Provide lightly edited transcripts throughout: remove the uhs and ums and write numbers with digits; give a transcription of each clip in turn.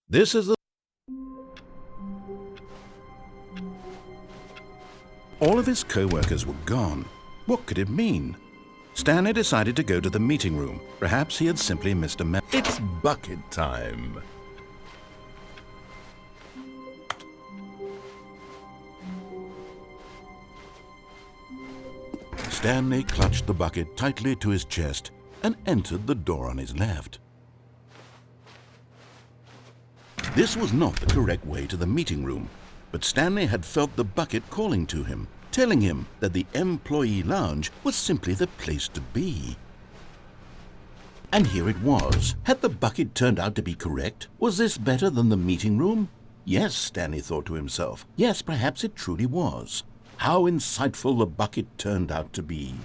This is the... All of his co-workers were gone. What could it mean? Stanley decided to go to the meeting room. Perhaps he had simply missed a memo. It's bucket time. Stanley clutched the bucket tightly to his chest and entered the door on his left. This was not the correct way to the meeting room, but Stanley had felt the bucket calling to him, telling him that the employee lounge was simply the place to be. And here it was. Had the bucket turned out to be correct? Was this better than the meeting room? Yes, Stanley thought to himself. Yes, perhaps it truly was. How insightful the bucket turned out to be.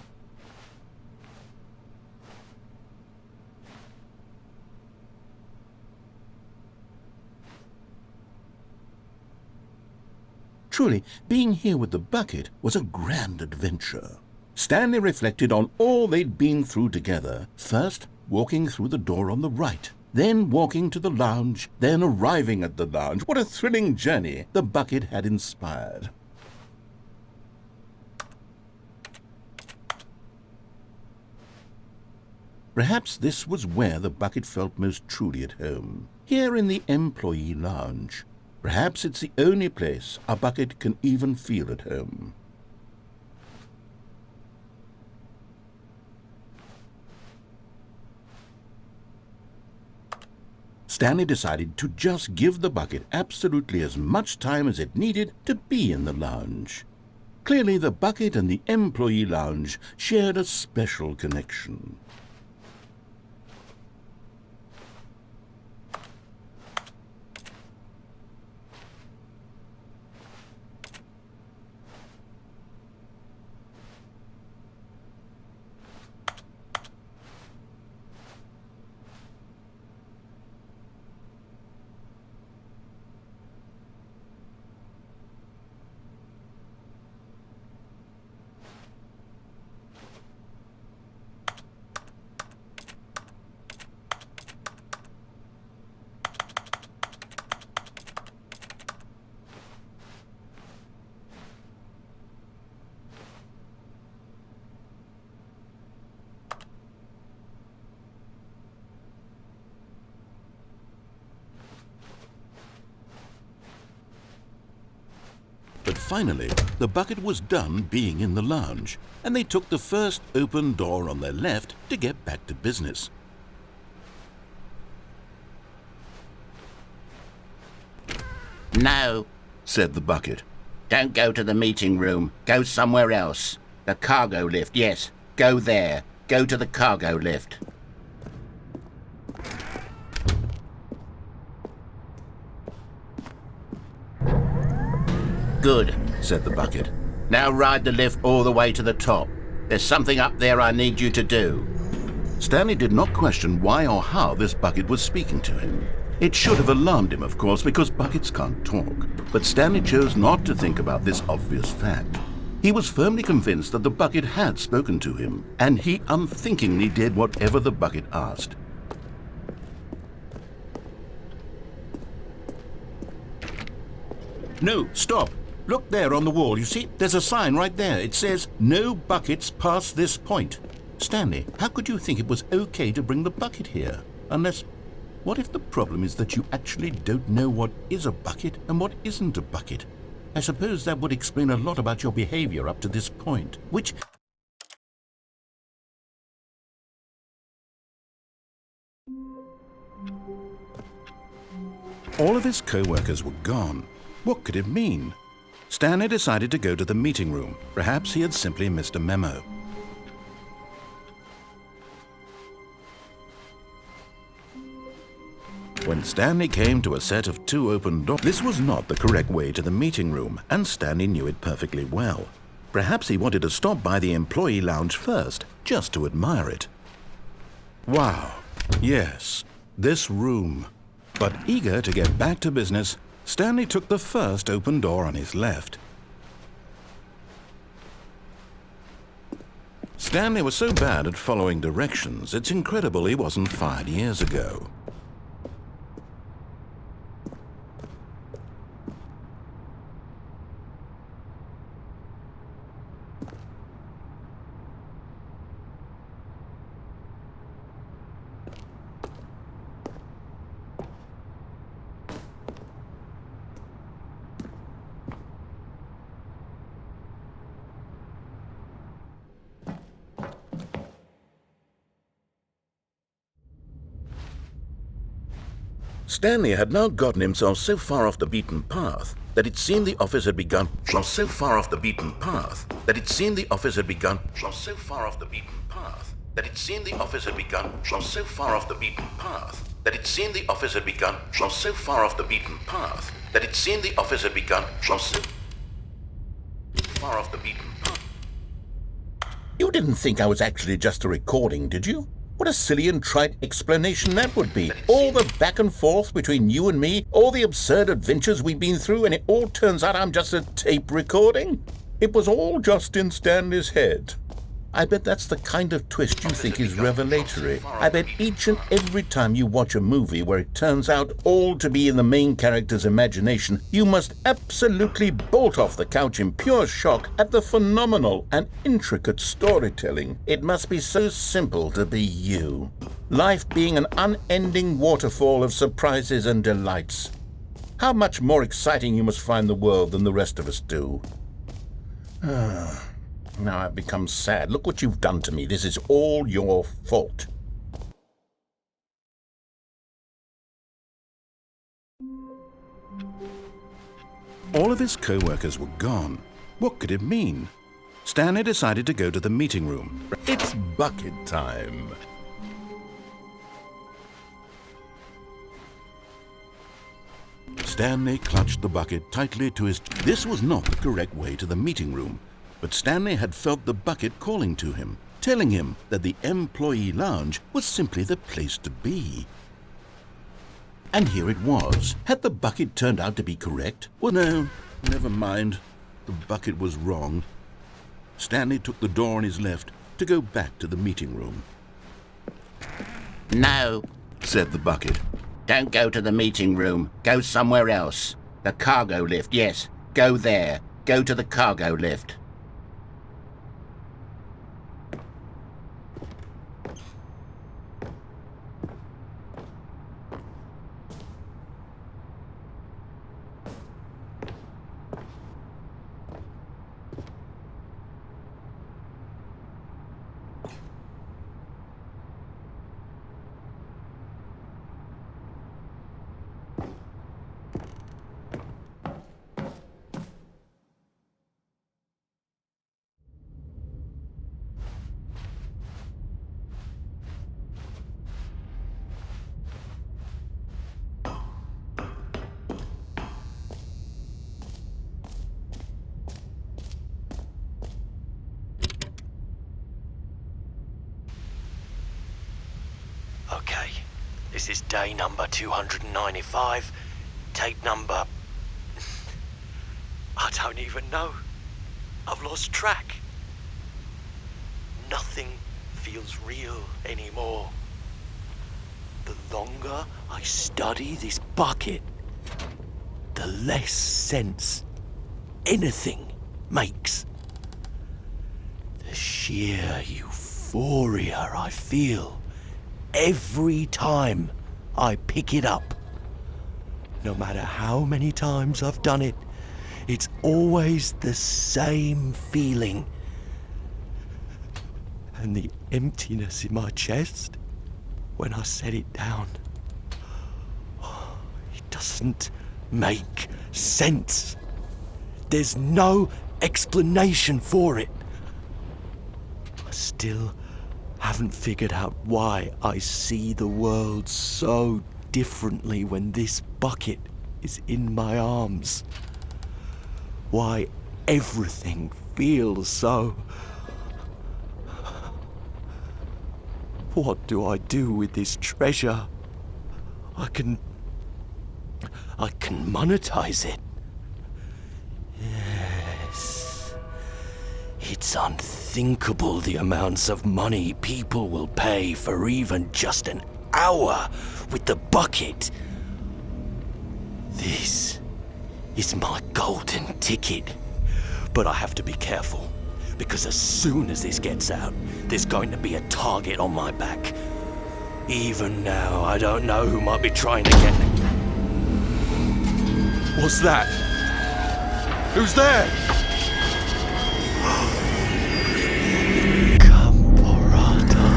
Truly, being here with the bucket was a grand adventure. Stanley reflected on all they'd been through together. First, walking through the door on the right, then walking to the lounge, then arriving at the lounge. What a thrilling journey the bucket had inspired. Perhaps this was where the bucket felt most truly at home, here in the employee lounge. Perhaps it's the only place a bucket can even feel at home. Stanley decided to just give the bucket absolutely as much time as it needed to be in the lounge. Clearly, the bucket and the employee lounge shared a special connection. But finally, the bucket was done being in the lounge, and they took the first open door on their left to get back to business. No, Said the bucket. don't go to the meeting room. Go somewhere else. The cargo lift, yes. Go there. Go to the cargo lift. Good, Said the bucket. now ride the lift all the way to the top. There's something up there I need you to do. Stanley did not question why or how this bucket was speaking to him. It should have alarmed him, of course, because buckets can't talk. But Stanley chose not to think about this obvious fact. He was firmly convinced that the bucket had spoken to him, and he unthinkingly did whatever the bucket asked. No, stop. Look there on the wall. You see, there's a sign right there. It says, "No buckets past this point." Stanley, how could you think it was okay to bring the bucket here? Unless, what if the problem is that you actually don't know what is a bucket and what isn't a bucket? I suppose that would explain a lot about your behavior up to this point, which... All of his co-workers were gone. What could it mean? Stanley decided to go to the meeting room. Perhaps he had simply missed a memo. When Stanley came to a set of two open doors, this was not the correct way to the meeting room, and Stanley knew it perfectly well. Perhaps he wanted to stop by the employee lounge first, just to admire it. Wow, yes, this room. But eager to get back to business, Stanley took the first open door on his left. Stanley was so bad at following directions, it's incredible he wasn't fired years ago. Stanley had now gotten himself so far off the beaten path that it seemed the office had begun. So far off the beaten path that it seemed the office had begun. So far off the beaten path that it seemed the office had begun. So far off the beaten path that it seemed the office had begun. So far off the beaten path that it seemed the office had begun. So far off the beaten path. You didn't think I was actually just a recording, did you? What a silly and trite explanation that would be. All the back and forth between you and me, all the absurd adventures we've been through, and it all turns out I'm just a tape recording? It was all just in Stanley's head. I bet that's the kind of twist you think is revelatory. I bet each and every time you watch a movie where it turns out all to be in the main character's imagination, you must absolutely bolt off the couch in pure shock at the phenomenal and intricate storytelling. It must be so simple to be you. Life being an unending waterfall of surprises and delights. How much more exciting you must find the world than the rest of us do. Now I've become sad. Look what you've done to me. This is all your fault. All of his co-workers were gone. What could it mean? Stanley decided to go to the meeting room. It's bucket time. Stanley clutched the bucket tightly to his... This was not the correct way to the meeting room, but Stanley had felt the bucket calling to him, telling him that the employee lounge was simply the place to be. And here it was. Had the bucket turned out to be correct? Well, no, never mind. The bucket was wrong. Stanley took the door on his left to go back to the meeting room. No, Said the bucket. don't go to the meeting room. Go somewhere else. The cargo lift, yes. Go there. Go to the cargo lift. Okay, this is day number 295, tape number... I don't even know. I've lost track. Nothing feels real anymore. The longer I study this bucket, the less sense anything makes. The sheer euphoria I feel every time I pick it up. No matter how many times I've done it, it's always the same feeling. And the emptiness in my chest when I set it down, it doesn't make sense. There's no explanation for it. I still haven't figured out why I see the world so differently when this bucket is in my arms. Why everything feels so... What do I do with this treasure? I can monetize it. Yes. It's unthinkable the amounts of money people will pay for even just an hour with the bucket. This is my golden ticket. But I have to be careful, because as soon as this gets out, there's going to be a target on my back. Even now, I don't know who might be trying to get me. What's that? Who's there? Camporata.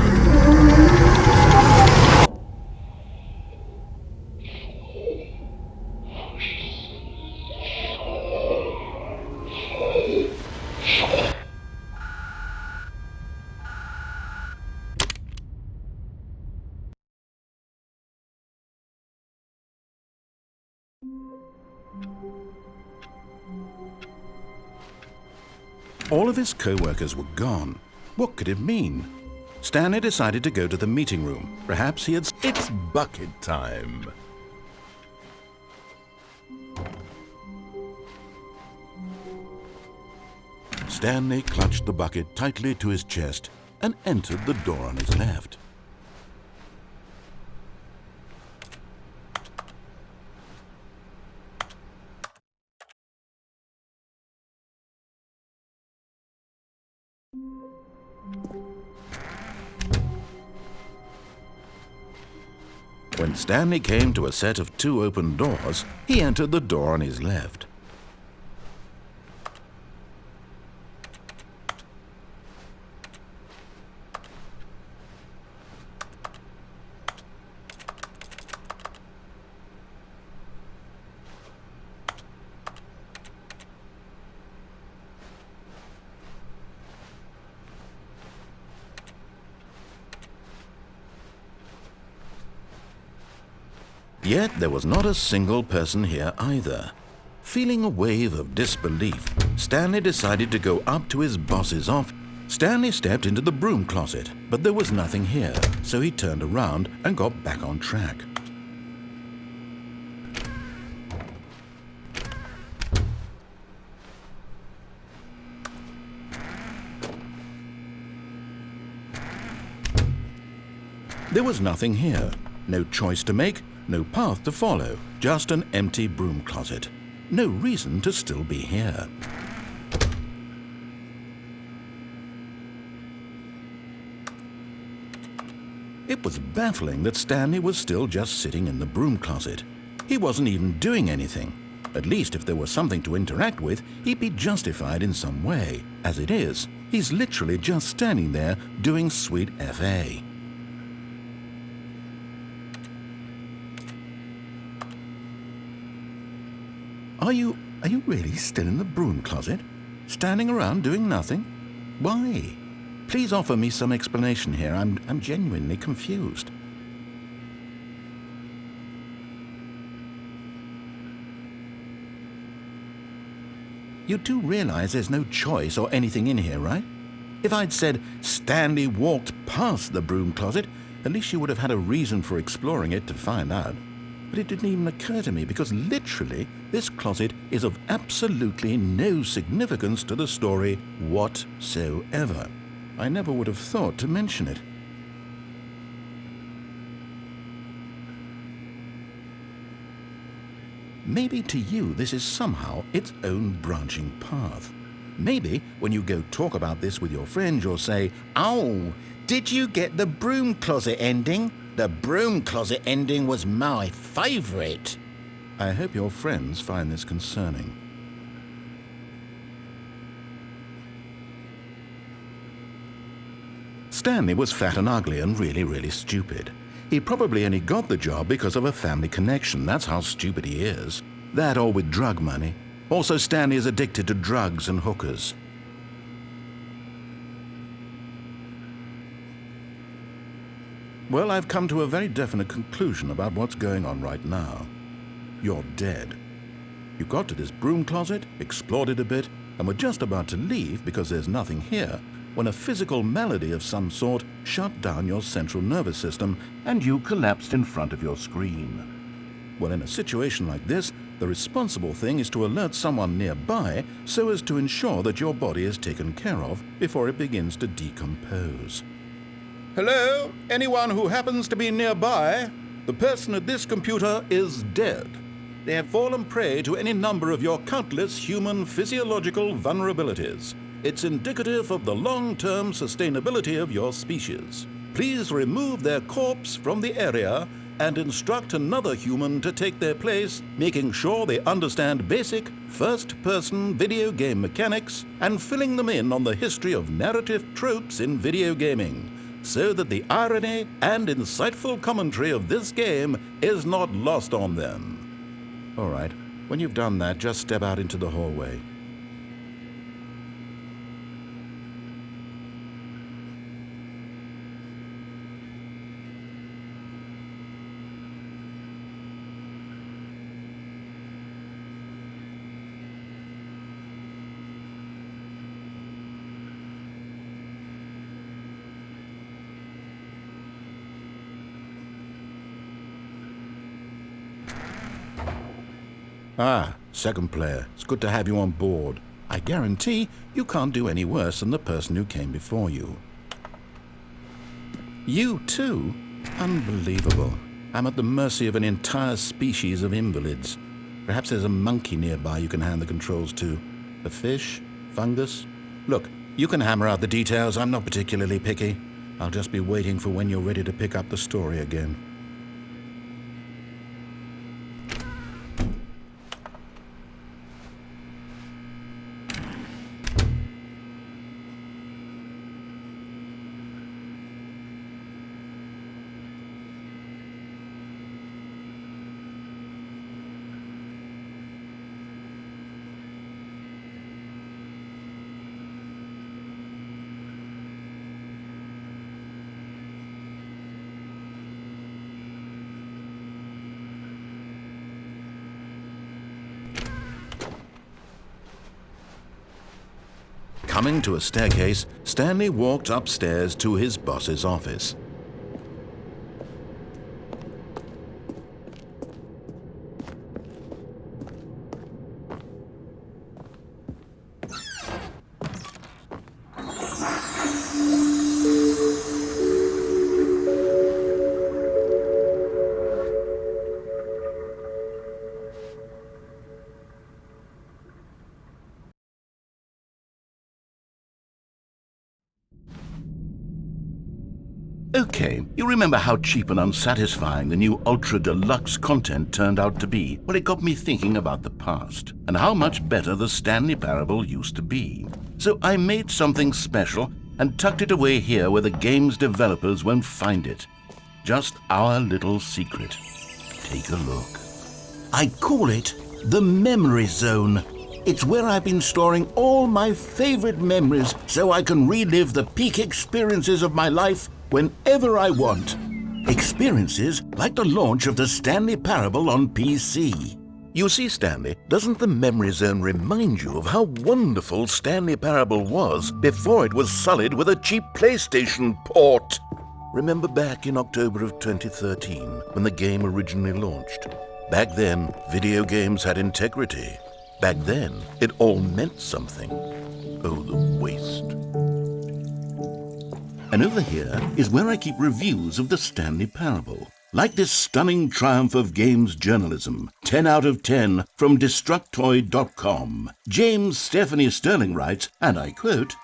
All of his co-workers were gone. What could it mean? Stanley decided to go to the meeting room. Perhaps he had... It's bucket time. Stanley clutched the bucket tightly to his chest and entered the door on his left. When Stanley came to a set of 2 open doors, he entered the door on his left. Yet there was not a single person here either. Feeling a wave of disbelief, Stanley decided to go up to his boss's office. Stanley stepped into the broom closet, but there was nothing here, so he turned around and got back on track. There was nothing here, no choice to make, no path to follow, just an empty broom closet. No reason to still be here. It was baffling that Stanley was still just sitting in the broom closet. He wasn't even doing anything. At least if there was something to interact with, he'd be justified in some way. As it is, he's literally just standing there doing sweet FA. Are you really still in the broom closet? Standing around doing nothing? Why? Please offer me some explanation here. I'm genuinely confused. You do realize there's no choice or anything in here, right? If I'd said Stanley walked past the broom closet, at least you would have had a reason for exploring it to find out. But it didn't even occur to me because literally this closet is of absolutely no significance to the story whatsoever. I never would have thought to mention it. Maybe to you this is somehow its own branching path. Maybe when you go talk about this with your friends you'll say, "Oh, did you get the broom closet ending? The broom closet ending was my favorite." I hope your friends find this concerning. Stanley was fat and ugly and really stupid. He probably only got the job because of a family connection. That's how stupid he is. That or with drug money. Also, Stanley is addicted to drugs and hookers. Well, I've come to a very definite conclusion about what's going on right now. You're dead. You got to this broom closet, explored it a bit, and were just about to leave because there's nothing here, when a physical malady of some sort shut down your central nervous system and you collapsed in front of your screen. Well, in a situation like this, the responsible thing is to alert someone nearby so as to ensure that your body is taken care of before it begins to decompose. Hello? Anyone who happens to be nearby? The person at this computer is dead. They have fallen prey to any number of your countless human physiological vulnerabilities. It's indicative of the long-term sustainability of your species. Please remove their corpse from the area and instruct another human to take their place, making sure they understand basic first-person video game mechanics and filling them in on the history of narrative tropes in video gaming, so that the irony and insightful commentary of this game is not lost on them. All right, when you've done that, just step out into the hallway. Ah, second player. It's good to have you on board. I guarantee you can't do any worse than the person who came before you. You too? Unbelievable. I'm at the mercy of an entire species of invalids. Perhaps there's a monkey nearby you can hand the controls to. A fish? Fungus? Look, you can hammer out the details. I'm not particularly picky. I'll just be waiting for when you're ready to pick up the story again. Coming to a staircase, Stanley walked upstairs to his boss's office. Okay, you remember how cheap and unsatisfying the new Ultra Deluxe content turned out to be? Well, it got me thinking about the past, and how much better the Stanley Parable used to be. So I made something special and tucked it away here where the game's developers won't find it. Just our little secret. Take a look. I call it the Memory Zone. It's where I've been storing all my favorite memories so I can relive the peak experiences of my life whenever I want. Experiences like the launch of the Stanley Parable on PC. You see, Stanley, doesn't the Memory Zone remind you of how wonderful Stanley Parable was before it was sullied with a cheap PlayStation port? Remember back in October of 2013 when the game originally launched? Back then, video games had integrity. Back then, it all meant something. Oh, the waste. And over here is where I keep reviews of the Stanley Parable. Like this stunning triumph of games journalism, 10 out of 10 from Destructoid.com. James Stephanie Sterling writes, and I quote,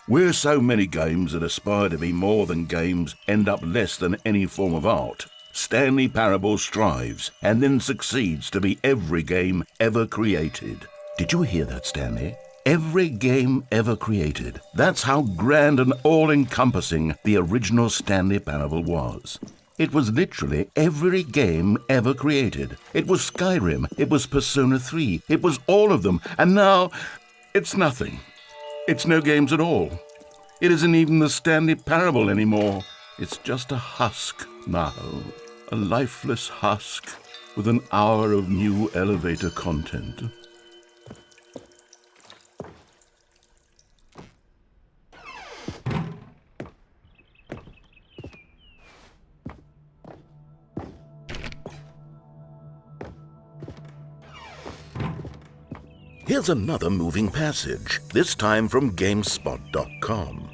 "Where so many games that aspire to be more than games end up less than any form of art, Stanley Parable strives and then succeeds to be every game ever created." Did you hear that, Stanley? Every game ever created. That's how grand and all-encompassing the original Stanley Parable was. It was literally every game ever created. It was Skyrim, it was Persona 3, it was all of them, and now it's nothing. It's no games at all. It isn't even the Stanley Parable anymore. It's just a husk now, a lifeless husk with an hour of new elevator content. Here's another moving passage, this time from GameSpot.com.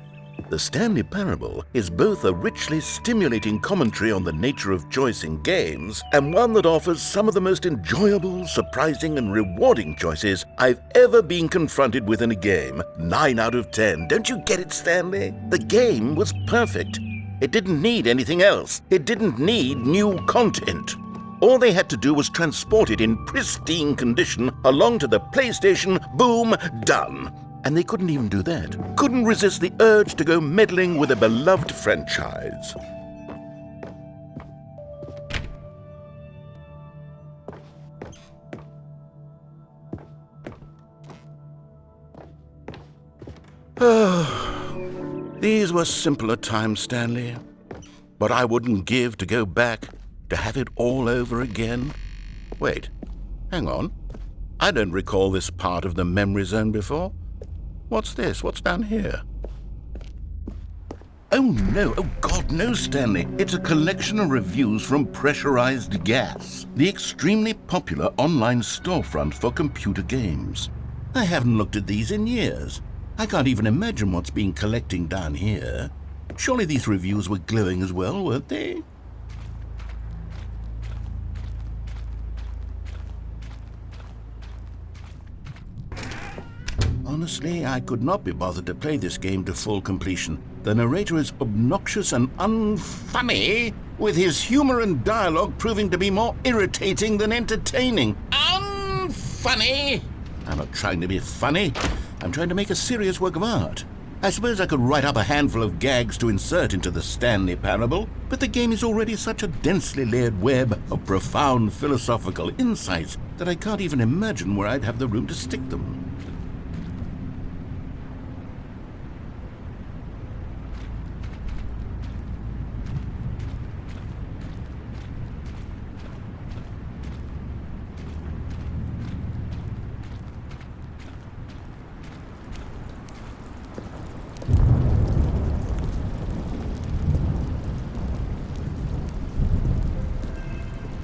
The Stanley Parable is both a richly stimulating commentary on the nature of choice in games and one that offers some of the most enjoyable, surprising, and rewarding choices I've ever been confronted with in a game. 9 out of 10. Don't you get it, Stanley? The game was perfect. It didn't need anything else. It didn't need new content. All they had to do was transport it in pristine condition along to the PlayStation, boom, done. And they couldn't even do that. Couldn't resist the urge to go meddling with a beloved franchise. These were simpler times, Stanley. But I wouldn't give to go back to have it all over again. Wait, hang on. I don't recall this part of the Memory Zone before. What's this? What's down here? Oh no, oh God, no, Stanley. It's a collection of reviews from Pressurized Gas, the extremely popular online storefront for computer games. I haven't looked at these in years. I can't even imagine what's been collecting down here. Surely these reviews were glowing as well, weren't they? Honestly, I could not be bothered to play this game to full completion. The narrator is obnoxious and unfunny, with his humor and dialogue proving to be more irritating than entertaining. Unfunny? I'm not trying to be funny. I'm trying to make a serious work of art. I suppose I could write up a handful of gags to insert into the Stanley Parable, but the game is already such a densely layered web of profound philosophical insights that I can't even imagine where I'd have the room to stick them.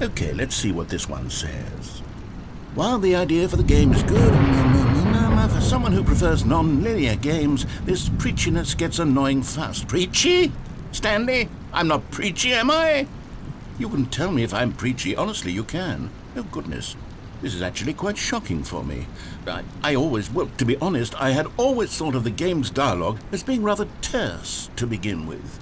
Okay, let's see what this one says. While the idea for the game is good, for someone who prefers non-linear games, this preachiness gets annoying fast. Preachy? Stanley? I'm not preachy, am I? You can tell me if I'm preachy. Honestly, you can. Oh, goodness. This is actually quite shocking for me. Well, to be honest, I had always thought of the game's dialogue as being rather terse to begin with.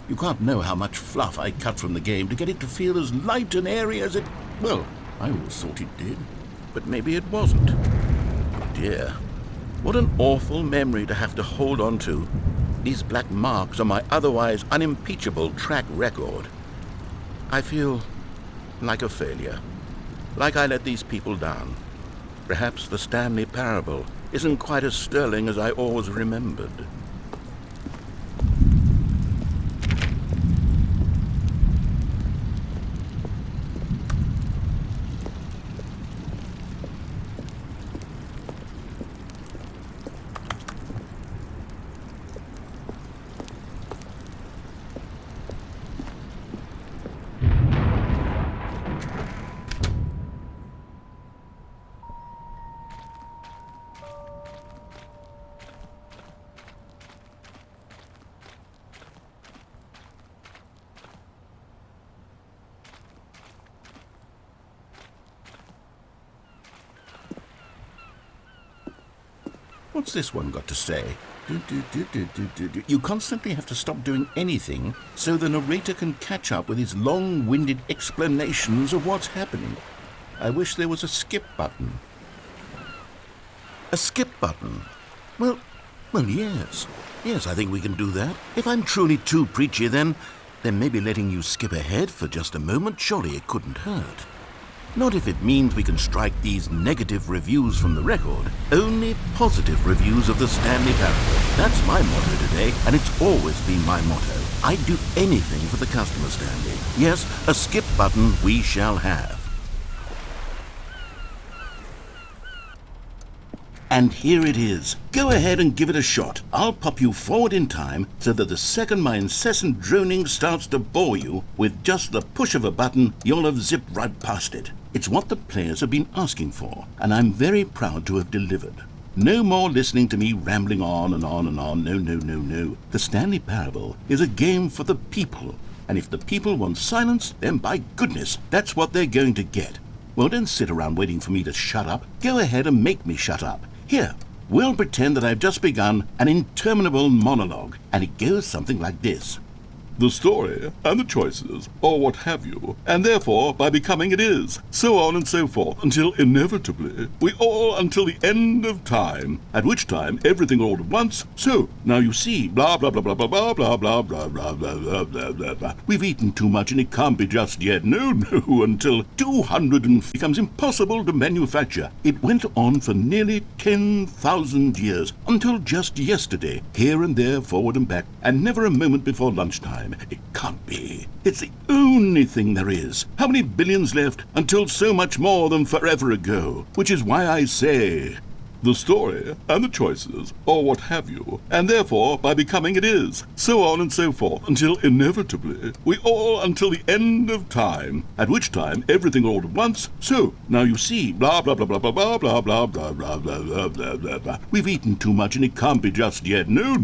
You can't know how much fluff I cut from the game to get it to feel as light and airy as it... Well, I always thought it did, but maybe it wasn't. Oh dear, what an awful memory to have to hold on to. These black marks on my otherwise unimpeachable track record. I feel like a failure, like I let these people down. Perhaps the Stanley Parable isn't quite as sterling as I always remembered. What's this one got to say? You constantly have to stop doing anything so the narrator can catch up with his long-winded explanations of what's happening. I wish there was a skip button. A skip button? Well, yes. Yes, I think we can do that. If I'm truly too preachy, then maybe letting you skip ahead for just a moment, surely it couldn't hurt. Not if it means we can strike these negative reviews from the record. Only positive reviews of the Stanley Parable. That's my motto today, and it's always been my motto. I'd do anything for the customer, Stanley. Yes, a skip button we shall have. And here it is. Go ahead and give it a shot. I'll pop you forward in time so that the second my incessant droning starts to bore you, with just the push of a button, you'll have zipped right past it. It's what the players have been asking for, and I'm very proud to have delivered. No more listening to me rambling on and on and on. No. The Stanley Parable is a game for the people, and if the people want silence, then by goodness, that's what they're going to get. Well, don't sit around waiting for me to shut up. Go ahead and make me shut up. Here, we'll pretend that I've just begun an interminable monologue, and it goes something like this. The story, and the choices, or what have you, and therefore, by becoming it is, so on and so forth, until inevitably, we all until the end of time, at which time everything all at once, so, now you see, blah blah blah blah blah blah blah blah blah blah blah blah blah blah blah. We've eaten too much and it can't be just yet, no, until 200 becomes impossible to manufacture. It went on for nearly 10,000 years, until just yesterday, here and there, forward and back, and never a moment before lunchtime. It can't be. It's the only thing there is. How many billions left until so much more than forever ago? Which is why I say, the story and the choices, or what have you, and therefore by becoming it is, so on and so forth, until inevitably we all until the end of time, at which time everything all at once, so now you see, blah blah blah blah blah blah blah blah blah blah blah blah blah blah. We've eaten too much and it can't be just yet, no,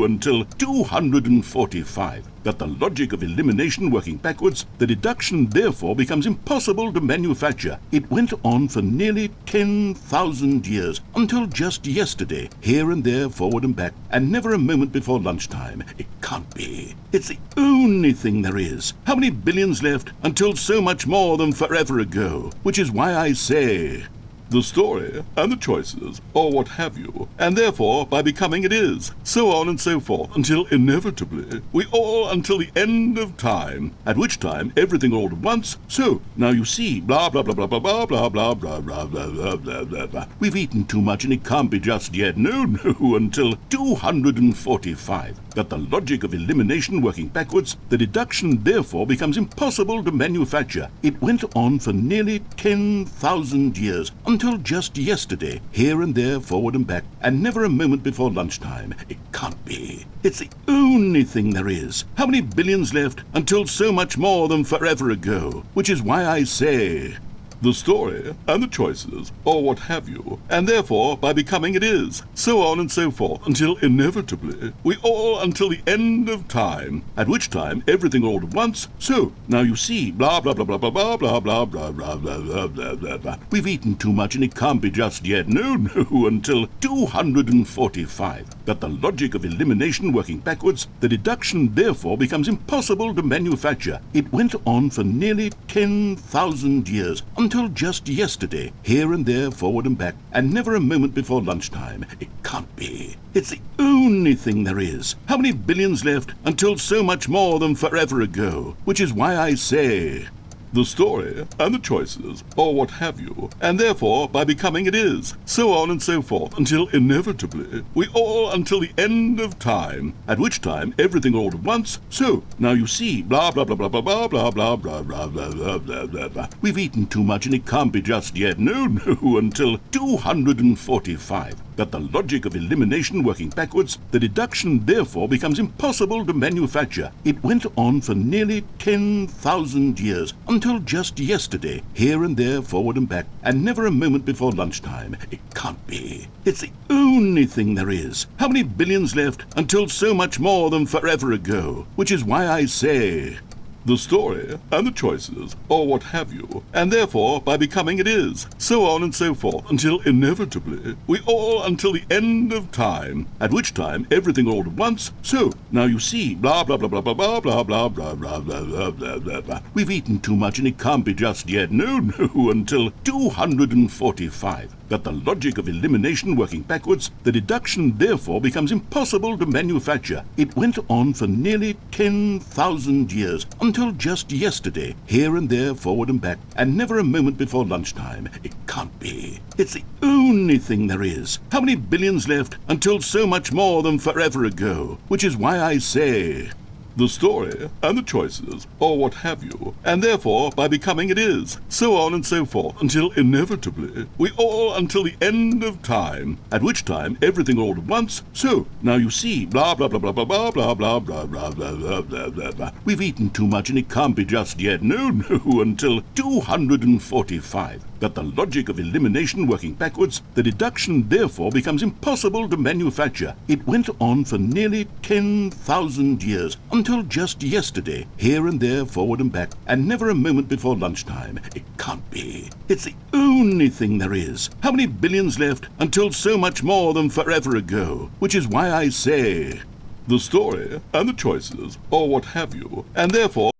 until 245. That the logic of elimination working backwards, the deduction therefore becomes impossible to manufacture. It went on for nearly 10,000 years, until just yesterday, here and there, forward and back, and never a moment before lunchtime. It can't be. It's the only thing there is. How many billions left until so much more than forever ago? Which is why I say, the story and the choices, or what have you, and therefore by becoming it is, so on and so forth, until inevitably we all until the end of time, at which time everything all at once, so now you see, blah blah blah blah blah blah blah blah blah blah blah blah blah blah. We've eaten too much and it can't be just yet, no, until 245. That the logic of elimination working backwards, the deduction therefore becomes impossible to manufacture. It went on for nearly 10,000 years, until just yesterday, here and there, forward and back, and never a moment before lunchtime. It can't be. It's the only thing there is. How many billions left until so much more than forever ago? Which is why I say, the story and the choices, or what have you, and therefore by becoming it is, so on and so forth, until inevitably we all until the end of time, at which time everything all at once, so now you see, blah blah blah blah blah blah blah blah blah blah blah blah blah blah. We've eaten too much and it can't be just yet, no, until 245. That the logic of elimination working backwards, the deduction therefore becomes impossible to manufacture. It went on for nearly 10,000 years, until just yesterday, here and there, forward and back, and never a moment before lunchtime. It can't be. It's the only thing there is. How many billions left until so much more than forever ago? Which is why I say, the story and the choices, or what have you, and therefore by becoming it is, so on and so forth, until inevitably we all until the end of time, at which time everything all at once, so now you see, blah blah blah blah blah blah blah blah blah blah blah blah blah blah. We've eaten too much and it can't be just yet, no, until 245. That the logic of elimination working backwards, the deduction therefore becomes impossible to manufacture. It went on for nearly 10,000 years, until just yesterday, here and there, forward and back, and never a moment before lunchtime. It can't be. It's the only thing there is. How many billions left until so much more than forever ago? Which is why I say, the story and the choices, or what have you, and therefore by becoming it is, so on and so forth, until inevitably we all until the end of time, at which time everything all at once, so now you see, blah blah blah blah blah blah blah blah blah blah blah blah blah blah. We've eaten too much and it can't be just yet, no, until 245. That the logic of elimination working backwards, the deduction therefore becomes impossible to manufacture. It went on for nearly 10,000 years, until just yesterday, here and there, forward and back, and never a moment before lunchtime. It can't be. It's the only thing there is. How many billions left until so much more than forever ago? Which is why I say, the story and the choices, or what have you, and therefore by becoming it is, so on and so forth, until inevitably we all until the end of time, at which time everything all at once, so now you see, blah blah blah blah blah blah blah blah blah blah blah blah blah blah. We've eaten too much and it can't be just yet, no, until 245. That the logic of elimination working backwards, the deduction therefore becomes impossible to manufacture. It went on for nearly 10,000 years, until just yesterday, here and there, forward and back, and never a moment before lunchtime. It can't be. It's the only thing there is. How many billions left until so much more than forever ago? Which is why I say, the story and the choices, or what have you, and therefore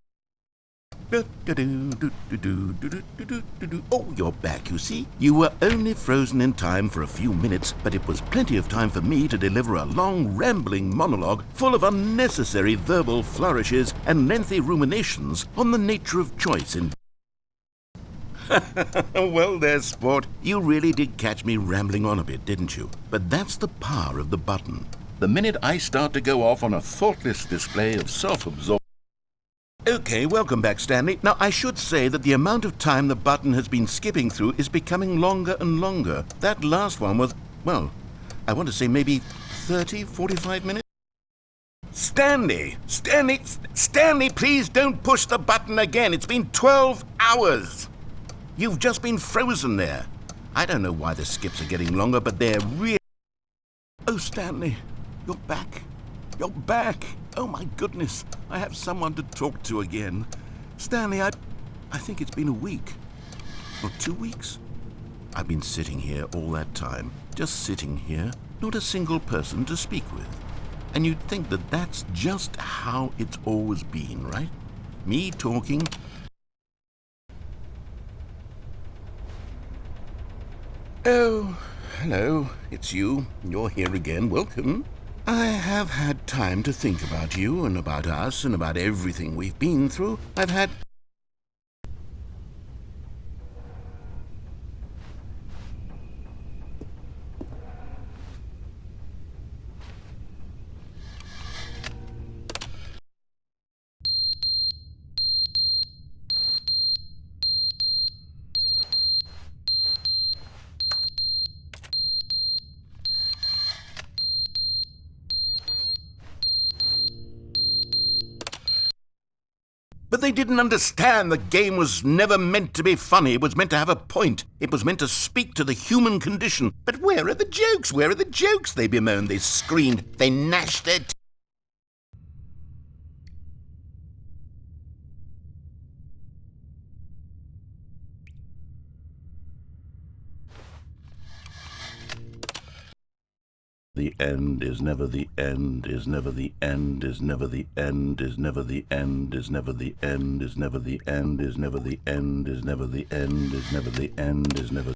Oh, you're back, you see. You were only frozen in time for a few minutes, but it was plenty of time for me to deliver a long, rambling monologue full of unnecessary verbal flourishes and lengthy ruminations on the nature of choice in... Well, there, sport. You really did catch me rambling on a bit, didn't you? But that's the power of the button. The minute I start to go off on a thoughtless display of self-absorption... Okay, welcome back, Stanley. Now, I should say that the amount of time the button has been skipping through is becoming longer and longer. That last one was well, I want to say maybe 30, 45 minutes. Stanley! Stanley, please don't push the button again. It's been 12 hours. You've just been frozen there. I don't know why the skips are getting longer, but they're really... Oh, Stanley, you're back. You're back. Oh, my goodness. I have someone to talk to again. Stanley, I think it's been a week. Or 2 weeks. I've been sitting here all that time. Just sitting here. Not a single person to speak with. And you'd think that that's just how it's always been, right? Me talking. Oh, hello. It's you. You're here again. Welcome. I have had time to think about you and about us and about everything we've been through. I've had... But they didn't understand the game was never meant to be funny. It was meant to have a point. It was meant to speak to the human condition. But where are the jokes? Where are the jokes? They bemoaned, they screamed, they gnashed their teeth. The end is never the end, is never the end, is never the end, is never the end, is never the end, is never the end, is never the end, is never the end, is never the end, is never...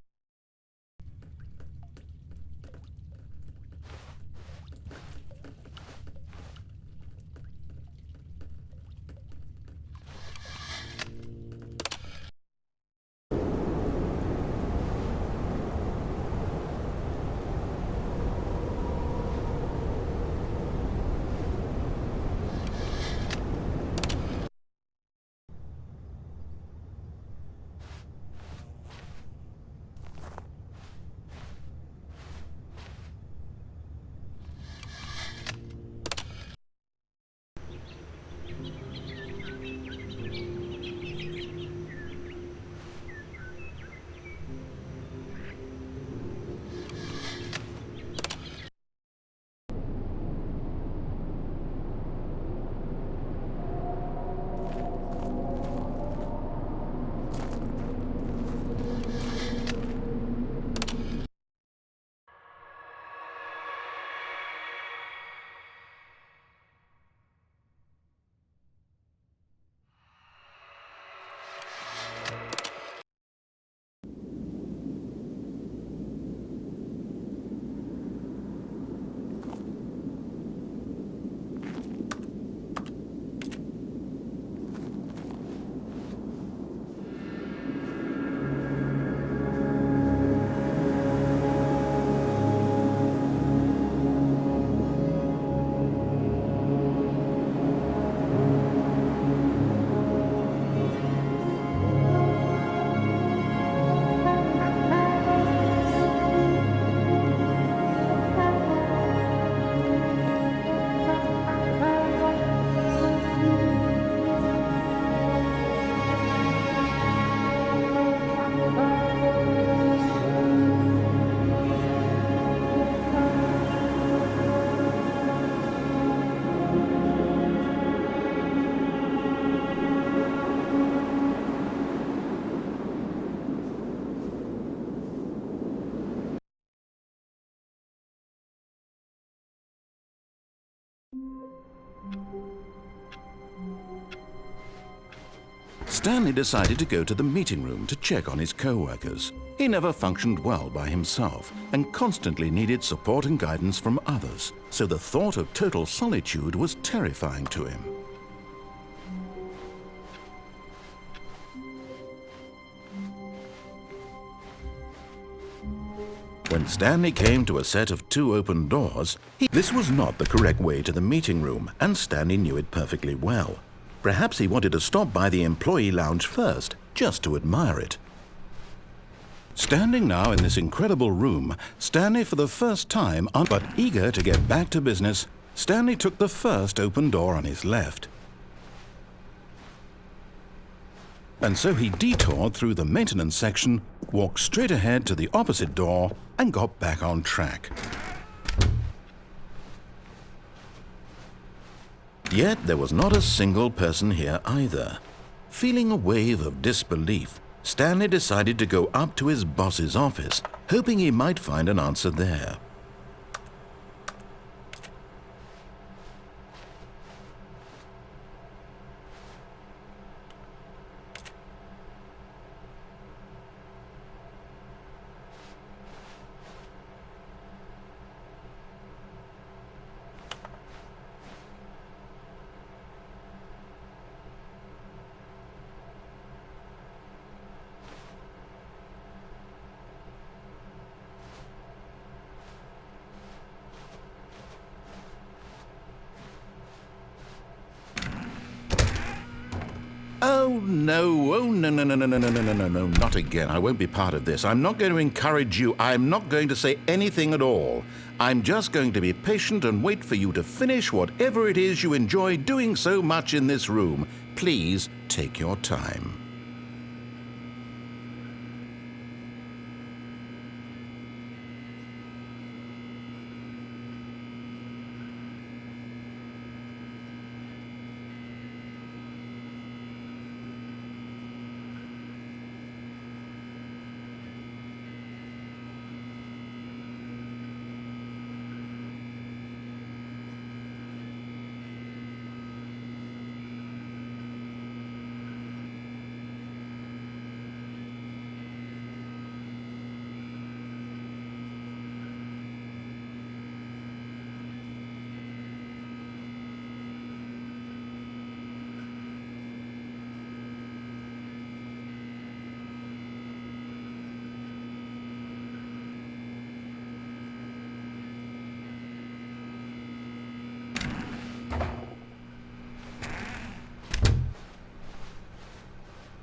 Stanley decided to go to the meeting room to check on his co-workers. He never functioned well by himself and constantly needed support and guidance from others, so the thought of total solitude was terrifying to him. When Stanley came to a set of 2 open doors, this was not the correct way to the meeting room, and Stanley knew it perfectly well. Perhaps he wanted to stop by the employee lounge first, just to admire it. Standing now in this incredible room, Stanley for the first time, but eager to get back to business, Stanley took the first open door on his left. And so he detoured through the maintenance section, walked straight ahead to the opposite door, and got back on track. Yet there was not a single person here either. Feeling a wave of disbelief, Stanley decided to go up to his boss's office, hoping he might find an answer there. Oh no, no, not again. I won't be part of this. I'm not going to encourage you. I'm not going to say anything at all. I'm just going to be patient and wait for you to finish whatever it is you enjoy doing so much in this room. Please take your time.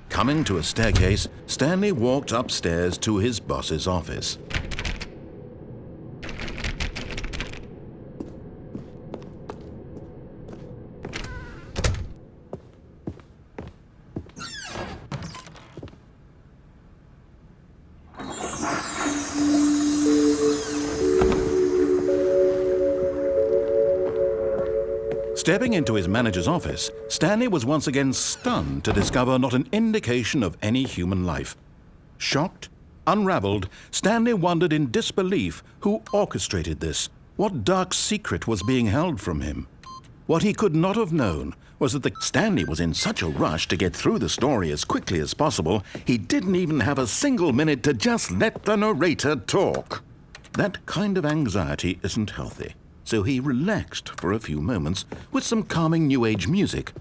Coming to a staircase, Stanley walked upstairs to his boss's office. Stepping into his manager's office, Stanley was once again stunned to discover not an indication of any human life. Shocked, unraveled, Stanley wondered in disbelief who orchestrated this. What dark secret was being held from him? What he could not have known was that Stanley was in such a rush to get through the story as quickly as possible, he didn't even have a single minute to just let the narrator talk. That kind of anxiety isn't healthy. So he relaxed for a few moments with some calming New Age music.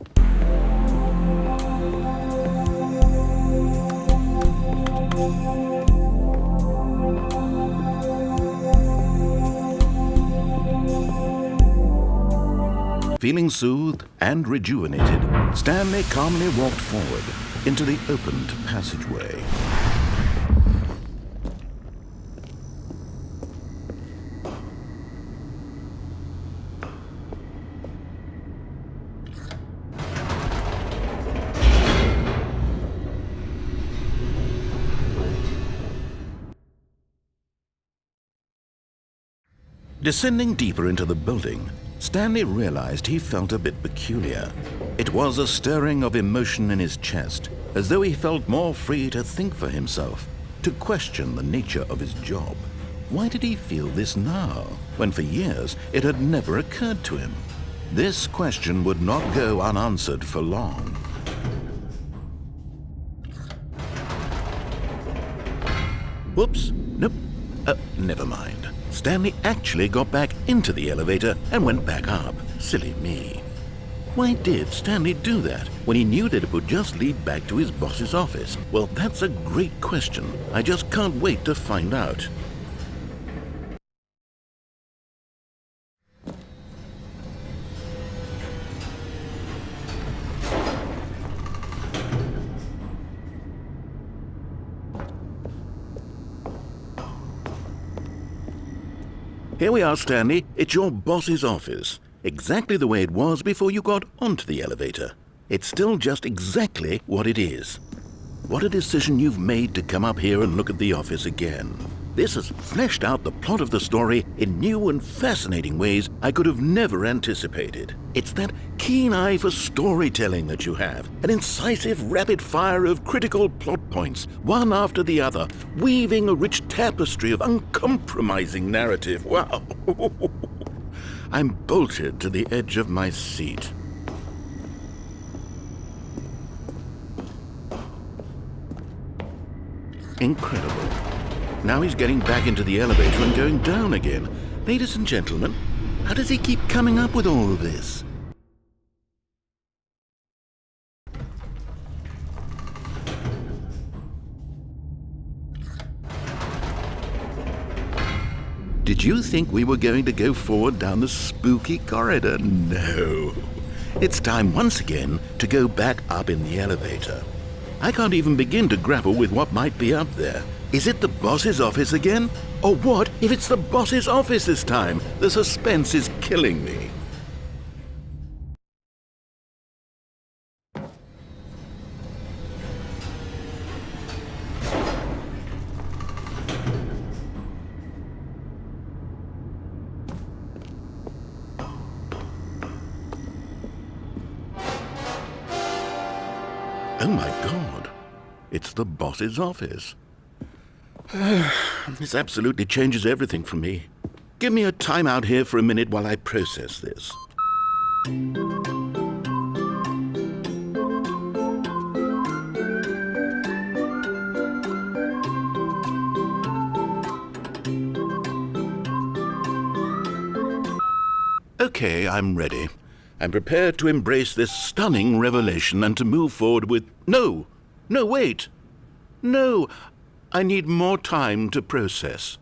Feeling soothed and rejuvenated, Stanley calmly walked forward into the opened passageway. Descending deeper into the building, Stanley realized he felt a bit peculiar. It was a stirring of emotion in his chest, as though he felt more free to think for himself, to question the nature of his job. Why did he feel this now, when for years it had never occurred to him? This question would not go unanswered for long. Whoops, nope, never mind. Stanley actually got back into the elevator and went back up. Silly me. Why did Stanley do that when he knew that it would just lead back to his boss's office? Well, that's a great question. I just can't wait to find out. Here we are, Stanley. It's your boss's office. Exactly the way it was before you got onto the elevator. It's still just exactly what it is. What a decision you've made to come up here and look at the office again. This has fleshed out the plot of the story in new and fascinating ways I could have never anticipated. It's that keen eye for storytelling that you have, an incisive rapid fire of critical plot points, one after the other, weaving a rich tapestry of uncompromising narrative. Wow! I'm bolted to the edge of my seat. Incredible. Now he's getting back into the elevator and going down again. Ladies and gentlemen, how does he keep coming up with all of this? Did you think we were going to go forward down the spooky corridor? No. It's time once again to go back up in the elevator. I can't even begin to grapple with what might be up there. Is it the boss's office again? Or what if it's the boss's office this time? The suspense is killing me. Oh my God, it's the boss's office. This absolutely changes everything for me. Give me a time out here for a minute while I process this. Okay, I'm ready. I'm prepared to embrace this stunning revelation and to move forward with... No, wait. No, I need more time to process.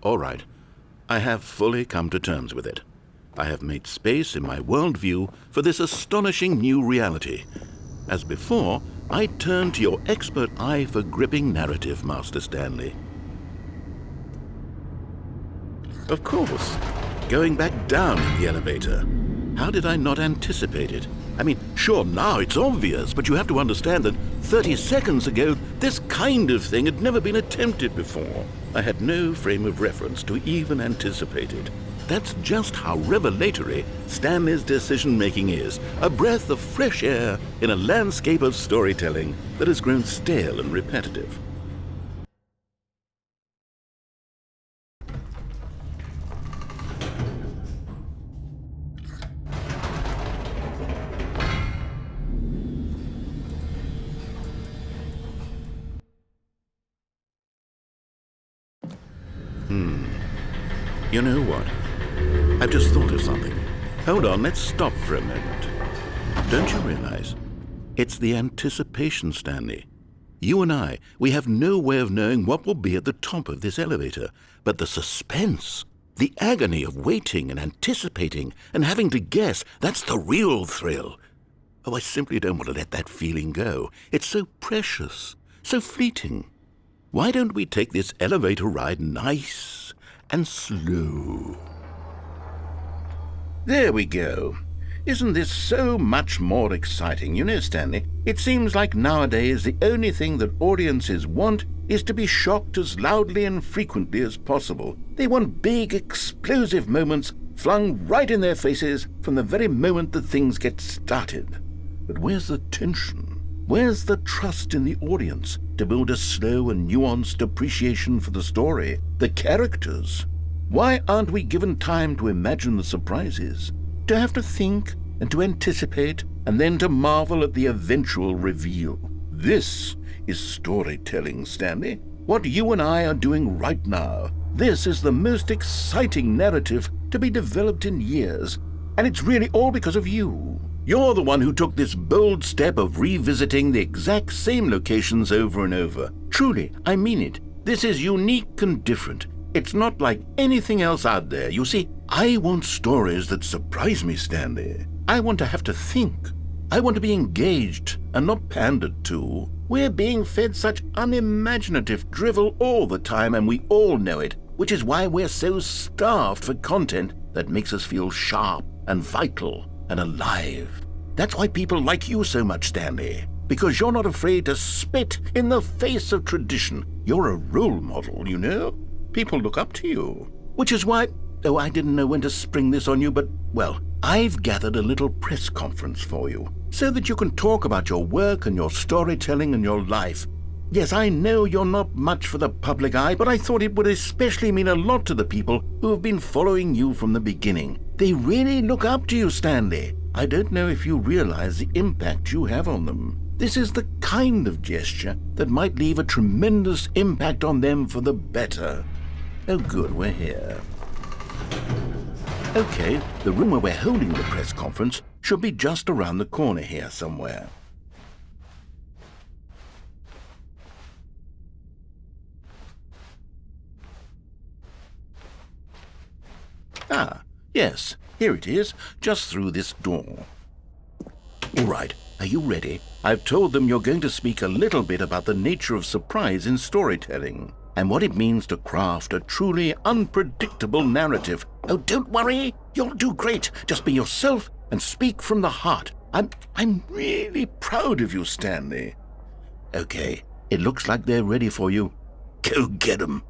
All right, I have fully come to terms with it. I have made space in my worldview for this astonishing new reality. As before, I turn to your expert eye for gripping narrative, Master Stanley. Of course, going back down in the elevator. How did I not anticipate it? I mean, sure, now it's obvious, but you have to understand that 30 seconds ago, this kind of thing had never been attempted before. I had no frame of reference to even anticipate it. That's just how revelatory Stanley's decision-making is, a breath of fresh air in a landscape of storytelling that has grown stale and repetitive. You know what? I've just thought of something. Hold on, let's stop for a moment. Don't you realize? It's the anticipation, Stanley. You and I, we have no way of knowing what will be at the top of this elevator. But the suspense, the agony of waiting and anticipating and having to guess, that's the real thrill. Oh, I simply don't want to let that feeling go. It's so precious, so fleeting. Why don't we take this elevator ride nice and slow? There we go. Isn't this so much more exciting? You know, Stanley, it seems like nowadays the only thing that audiences want is to be shocked as loudly and frequently as possible. They want big, explosive moments flung right in their faces from the very moment that things get started. But where's the tension? Where's the trust in the audience to build a slow and nuanced appreciation for the story, the characters? Why aren't we given time to imagine the surprises, to have to think and to anticipate, and then to marvel at the eventual reveal? This is storytelling, Stanley. What you and I are doing right now. This is the most exciting narrative to be developed in years, and it's really all because of you. You're the one who took this bold step of revisiting the exact same locations over and over. Truly, I mean it. This is unique and different. It's not like anything else out there. You see, I want stories that surprise me, Stanley. I want to have to think. I want to be engaged and not pandered to. We're being fed such unimaginative drivel all the time, and we all know it, which is why we're so starved for content that makes us feel sharp and vital and alive. That's why people like you so much, Stanley, because you're not afraid to spit in the face of tradition. You're a role model, you know? People look up to you. Which is why, oh, I didn't know when to spring this on you, but, well, I've gathered a little press conference for you so that you can talk about your work and your storytelling and your life. Yes, I know you're not much for the public eye, but I thought it would especially mean a lot to the people who have been following you from the beginning. They really look up to you, Stanley. I don't know if you realize the impact you have on them. This is the kind of gesture that might leave a tremendous impact on them for the better. Oh good, we're here. Okay, the room where we're holding the press conference should be just around the corner here somewhere. Ah, yes, here it is, just through this door. All right, are you ready? I've told them you're going to speak a little bit about the nature of surprise in storytelling and what it means to craft a truly unpredictable narrative. Oh, don't worry, you'll do great. Just be yourself and speak from the heart. I'm really proud of you, Stanley. Okay, it looks like they're ready for you. Go get 'em.